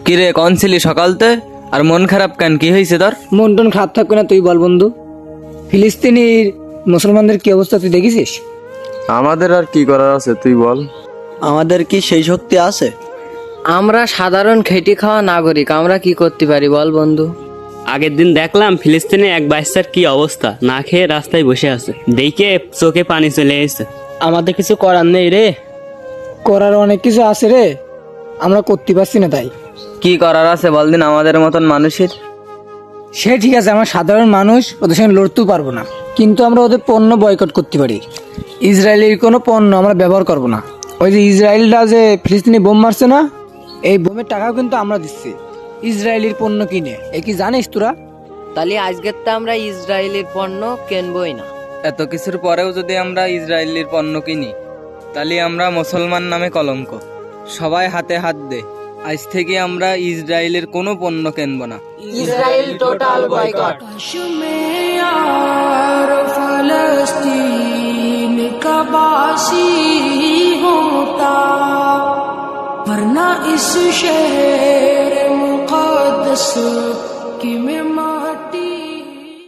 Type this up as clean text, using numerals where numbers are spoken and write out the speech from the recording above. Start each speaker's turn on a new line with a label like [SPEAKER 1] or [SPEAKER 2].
[SPEAKER 1] কিরে কোন ছিলি সকালতে? আর মন খারাপ কেন, কি হয়েছে তোর?
[SPEAKER 2] মন টন খারাপ থাকবে না, তুই বল বন্ধু। ফিলিস্তিনির মুসলমানদের কি অবস্থা তুই দেখেছিস?
[SPEAKER 3] আমাদের আর কি করার আছে তুই বল।
[SPEAKER 4] আমাদের কি সেই শক্তি আছে?
[SPEAKER 5] আমরা সাধারণ খেটে খাওয়া নাগরিক, আমরা কি করতে পারি বল বন্ধু?
[SPEAKER 6] আগের দিন দেখলাম ফিলিস্তিনে এক বাচ্চার কি অবস্থা, না খেয়ে রাস্তায় বসে আছে, দেখে চোখে পানি চলে এসেছে।
[SPEAKER 2] আমাদের কিছু করার নেই রে, করার অনেক কিছু আছে রে, আমরা করতে পারছি না। তাই
[SPEAKER 1] কি করার আছে বল দিন আমাদের মতন মানুষের।
[SPEAKER 2] সে ঠিক আছে, আমরা সাধারণ মানুষ ওদের সঙ্গে লড়তেও পারবো না, কিন্তু আমরা ওদের পণ্য বয়কট করতে পারি। ইসরায়েলের কোনো পণ্য আমরা ব্যবহার করব না। ওই যে ইসরায়েলটা যে ফিলিস্তিনি বোম মারছে না, এই বোমের টাকাও কিন্তু আমরা দিচ্ছি ইসরায়েলের পণ্য কিনে। এ কি জানিস তোরা?
[SPEAKER 5] তাহলে আজকের তো আমরা ইসরায়েলের পণ্য কিনবই না।
[SPEAKER 1] এত কিছুর পরেও যদি আমরা ইসরায়েলের পণ্য কিনি, তাহলে আমরা মুসলমান নামে কলঙ্ক। সবাই হাতে হাত দে, আজ থেকে আমরা ইসরায়েলের কোনো পণ্য কিনবো না।
[SPEAKER 5] Israel total boycott.
[SPEAKER 7] फलस्तीन का बासी होता वरना इस शहर मुक़द्दस की मैं